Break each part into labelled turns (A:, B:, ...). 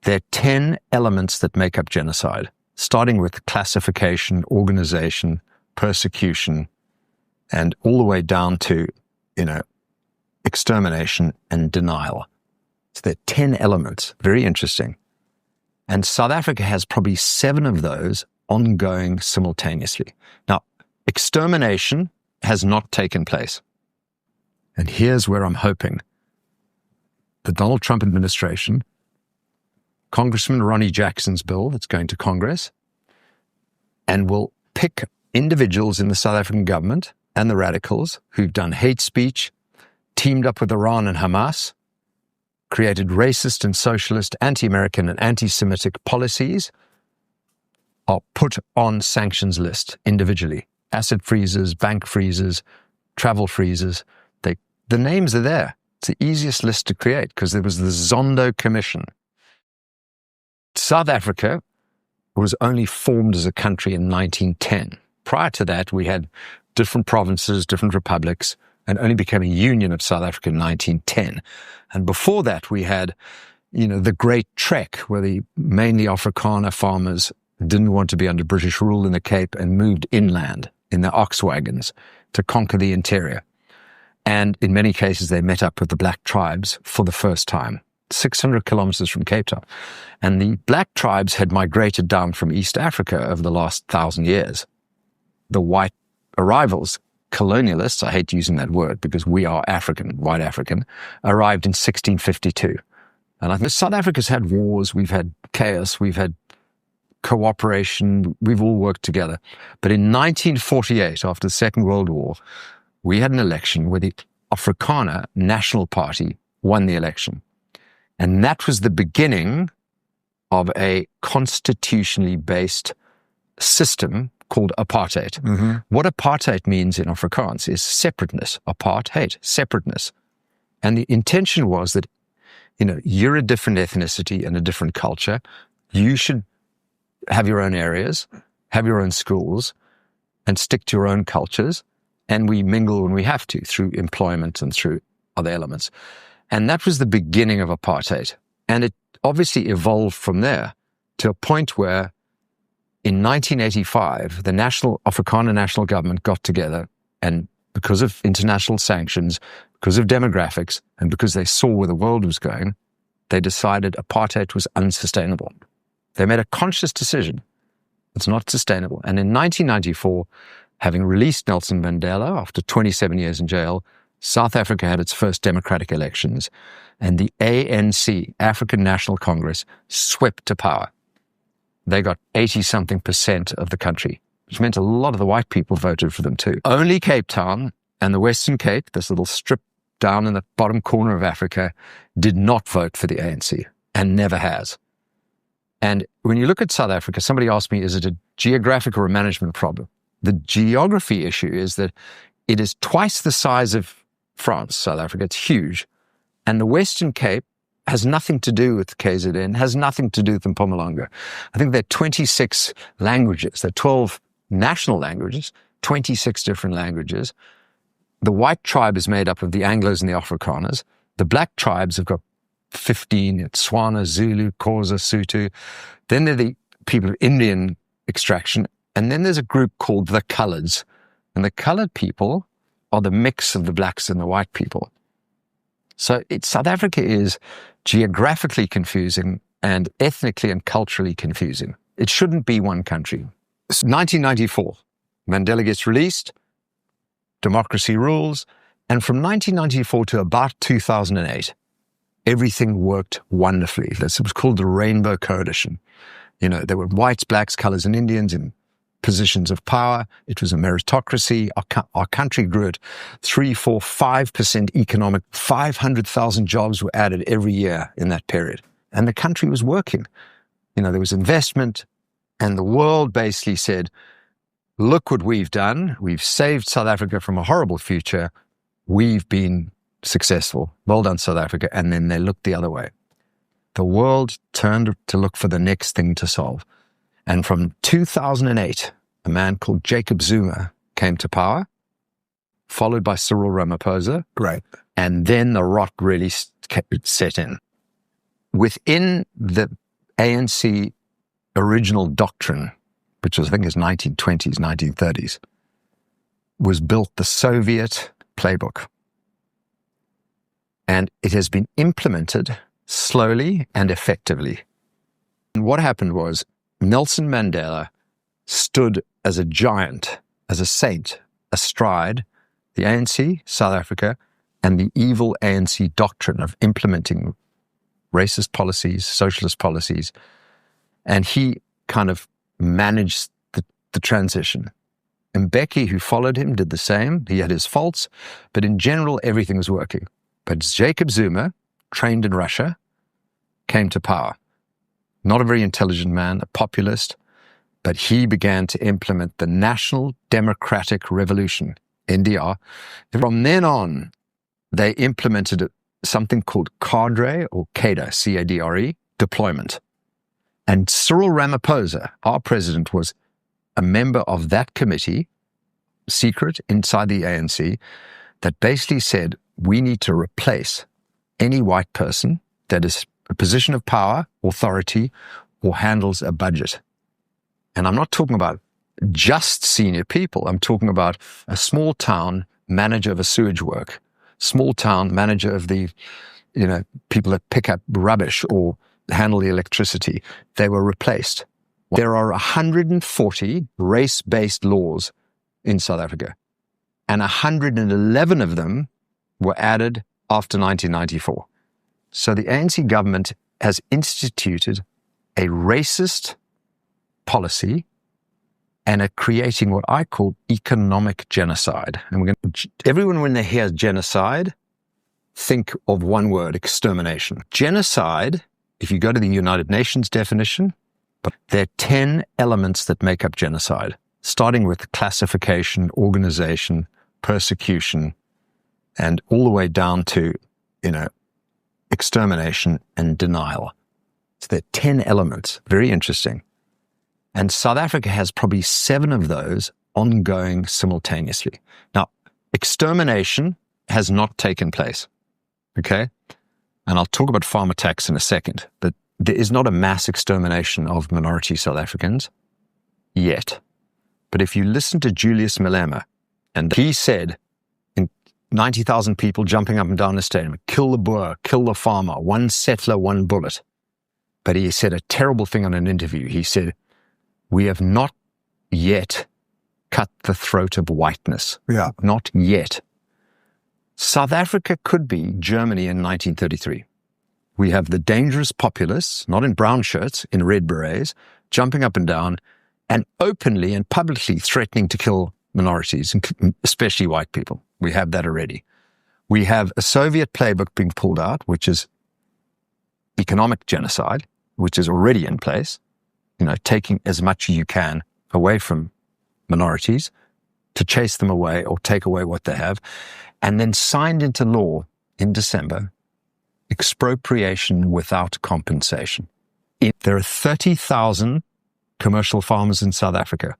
A: There are 10 elements that make up genocide, starting with classification, organization, persecution, and all the way down to, extermination and denial. So there are 10 elements. Very interesting. And South Africa has probably 7 of those ongoing simultaneously. Now, extermination has not taken place. And here's where I'm hoping the Donald Trump administration, Congressman Ronnie Jackson's bill that's going to Congress, and will pick individuals in the South African government and the radicals who've done hate speech, teamed up with Iran and Hamas, created racist and socialist, anti-American and anti-Semitic policies, are put on sanctions list individually. Asset freezes, bank freezes, travel freezes. The names are there. It's the easiest list to create because there was the Zondo Commission. South Africa was only formed as a country in 1910. Prior to that, we had different provinces, different republics, and only became a union of South Africa in 1910. And before that, we had, the Great Trek, where the mainly Afrikaner farmers didn't want to be under British rule in the Cape and moved inland in their ox wagons to conquer the interior. And in many cases, they met up with the black tribes for the first time, 600 kilometers from Cape Town. And the black tribes had migrated down from East Africa over the last 1,000 years. The white arrivals, colonialists, I hate using that word because we are African, white African, arrived in 1652. And I think South Africa's had wars, we've had chaos, we've had cooperation, we've all worked together. But in 1948, after the Second World War, we had an election where the Afrikaner National Party won the election. And that was the beginning of a constitutionally based system called apartate. Mm-hmm. What apartheid means in Afrikaans is separateness, apartheid, separateness. And the intention was that, you're a different ethnicity and a different culture. You should have your own areas, have your own schools, and stick to your own cultures. And we mingle when we have to through employment and through other elements. And that was the beginning of apartheid. And it obviously evolved from there to a point where in 1985, the Afrikaner national government got together and because of international sanctions, because of demographics, and because they saw where the world was going, they decided apartheid was unsustainable. They made a conscious decision. It's not sustainable. And in 1994, having released Nelson Mandela after 27 years in jail, South Africa had its first democratic elections, and the ANC, African National Congress, swept to power. They got 80-something% of the country, which meant a lot of the white people voted for them too. Only Cape Town and the Western Cape, this little strip down in the bottom corner of Africa, did not vote for the ANC, and never has. And when you look at South Africa, somebody asked me, is it a geographic or a management problem? The geography issue is that it is twice the size of France, South Africa. It's huge. And the Western Cape has nothing to do with KZN, has nothing to do with Mpumalanga. I think there are 26 languages. There are 12 national languages, 26 different languages. The white tribe is made up of the Anglos and the Afrikaners. The black tribes have got 15, it's Tswana, Zulu, Xhosa, Sotho. Then there are the people of Indian extraction. And then there's a group called the Coloreds. And the colored people are the mix of the blacks and the white people. So South Africa is geographically confusing and ethnically and culturally confusing. It shouldn't be one country. It's 1994, Mandela gets released, democracy rules, and from 1994 to about 2008, everything worked wonderfully. This was called the Rainbow Coalition. There were whites, blacks, colors, and Indians in positions of power. It was a meritocracy. Our country grew at 3, 4, 5% economic. 500,000 jobs were added every year in that period. And the country was working. There was investment. And the world basically said, look what we've done. We've saved South Africa from a horrible future. We've been successful. Well done, South Africa. And then they looked the other way. The world turned to look for the next thing to solve. And from 2008, a man called Jacob Zuma came to power, followed by Cyril Ramaphosa.
B: Right.
A: And then the rot really set in. Within the ANC original doctrine, which was, I think is 1920s, 1930s, was built the Soviet playbook. And it has been implemented slowly and effectively. And what happened was Nelson Mandela stood as a giant, as a saint, astride the ANC, South Africa, and the evil ANC doctrine of implementing racist policies, socialist policies. And he kind of managed the transition. Mbeki, who followed him, did the same. He had his faults, but in general, everything was working. But Jacob Zuma, trained in Russia, came to power. Not a very intelligent man, a populist, but he began to implement the National Democratic Revolution, NDR. And from then on, they implemented something called cadre, or cadre, C-A-D-R-E, deployment. And Cyril Ramaphosa, our president, was a member of that committee, secret, inside the ANC, that basically said, we need to replace any white person that is a position of power, authority, or handles a budget. And I'm not talking about just senior people. I'm talking about a small town manager of a sewage work, small town manager of the, people that pick up rubbish or handle the electricity. They were replaced. There are 140 race-based laws in South Africa, and 111 of them were added after 1994. So the ANC government has instituted a racist policy and are creating what I call economic genocide. And everyone, when they hear genocide, think of one word: extermination. Genocide, if you go to the United Nations definition, there are 10 elements that make up genocide, starting with classification, organization, persecution, and all the way down to, extermination and denial. So there are 10 elements. Very interesting. And South Africa has probably 7 of those ongoing simultaneously. Now, extermination has not taken place, okay? And I'll talk about farm attacks in a second, but there is not a mass extermination of minority South Africans yet. But if you listen to Julius Malema, and he said, 90,000 people jumping up and down the stadium, kill the Boer, kill the farmer, one settler, one bullet. But he said a terrible thing on an interview. He said, we have not yet cut the throat of whiteness.
B: Yeah.
A: Not yet. South Africa could be Germany in 1933. We have the dangerous populists, not in brown shirts, in red berets, jumping up and down and openly and publicly threatening to kill minorities, especially white people. We have that already. We have a Soviet playbook being pulled out, which is economic genocide, which is already in place, taking as much as you can away from minorities to chase them away or take away what they have, and then signed into law in December, expropriation without compensation. There are 30,000 commercial farmers in South Africa.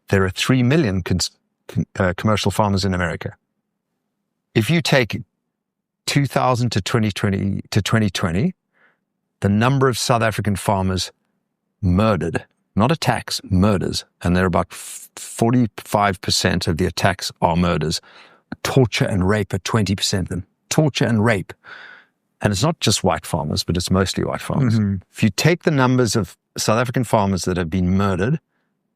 A: There are 3 million commercial farmers in America. If you take 2000 to 2020, the number of South African farmers murdered, not attacks, murders, and there are about 45% of the attacks are murders. Torture and rape are 20% of them. Torture and rape. And it's not just white farmers, but it's mostly white farmers. Mm-hmm. If you take the numbers of South African farmers that have been murdered,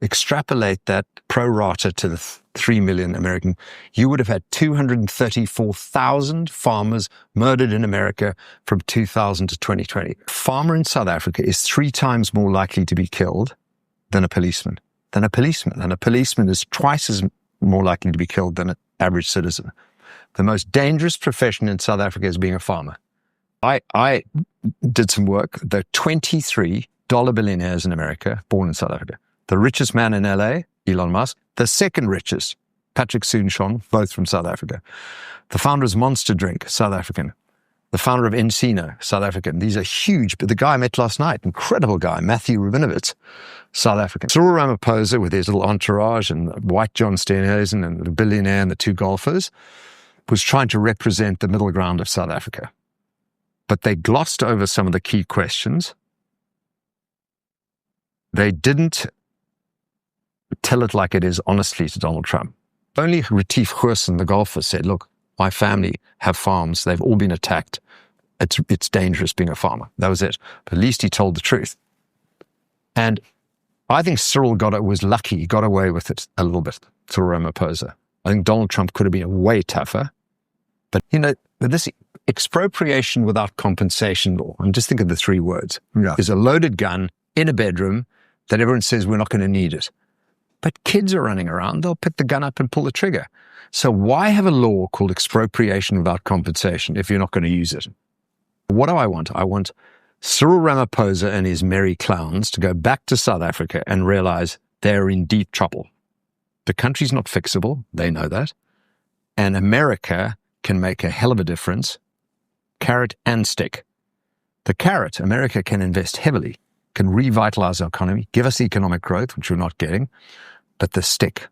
A: extrapolate that pro rata to the 3 million American, you would have had 234,000 farmers murdered in America from 2000 to 2020. A farmer in South Africa is 3 times more likely to be killed than a policeman. And a policeman is twice as more likely to be killed than an average citizen. The most dangerous profession in South Africa is being a farmer. I did some work. There are 23 dollar billionaires in America born in South Africa. The richest man in LA, Elon Musk. The second richest, Patrick Soon-Shiong, both from South Africa. The founder of Monster Drink, South African. The founder of Encino, South African. These are huge. But the guy I met last night, incredible guy, Matthew Rabinowitz, South African. Cyril Ramaphosa with his little entourage and white John Steenhuisen and the billionaire and the 2 golfers was trying to represent the middle ground of South Africa. But they glossed over some of the key questions they didn't tell it like it is honestly to Donald Trump. Only Retief Goosen, the golfer, said, look, my family have farms. They've all been attacked. It's dangerous being a farmer. That was it. But at least he told the truth. And I think Cyril was lucky. He got away with it a little bit, Cyril Ramaphosa. I think Donald Trump could have been way tougher. But, this expropriation without compensation law, I'm just thinking of the three words, is a loaded gun in a bedroom that everyone says we're not going to need it. But kids are running around. They'll pick the gun up and pull the trigger. So why have a law called expropriation without compensation if you're not going to use it? What do I want? I want Cyril Ramaphosa and his merry clowns to go back to South Africa and realize they're in deep trouble. The country's not fixable. They know that. And America can make a hell of a difference, carrot and stick. The carrot, America can invest heavily, can revitalize our economy, give us economic growth, which we're not getting, but the stick.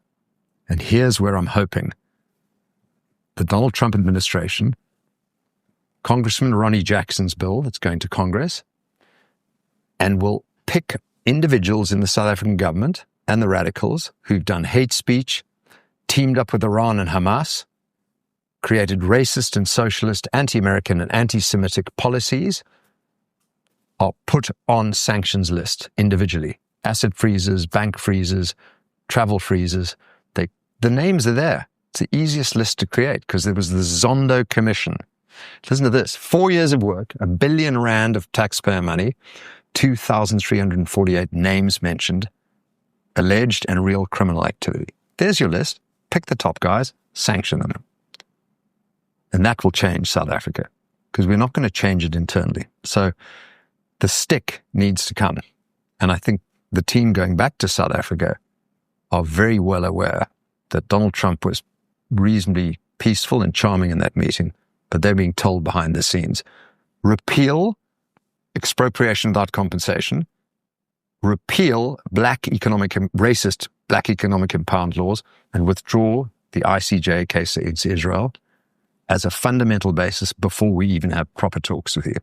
A: And here's where I'm hoping the Donald Trump administration, Congressman Ronnie Jackson's bill that's going to Congress, and will pick individuals in the South African government and the radicals who've done hate speech, teamed up with Iran and Hamas, created racist and socialist, anti-American and anti-Semitic policies, are put on sanctions list individually. Asset freezes, bank freezes, travel freezes. The names are there. It's the easiest list to create because there was the Zondo Commission. Listen to this. 4 years of work, R1 billion of taxpayer money, 2,348 names mentioned, alleged and real criminal activity. There's your list. Pick the top guys, sanction them. And that will change South Africa because we're not going to change it internally. So the stick needs to come. And I think the team going back to South Africa are very well aware that Donald Trump was reasonably peaceful and charming in that meeting, but they're being told behind the scenes, repeal expropriation without compensation, repeal racist black economic empowerment laws, and withdraw the ICJ case against Israel as a fundamental basis before we even have proper talks with you.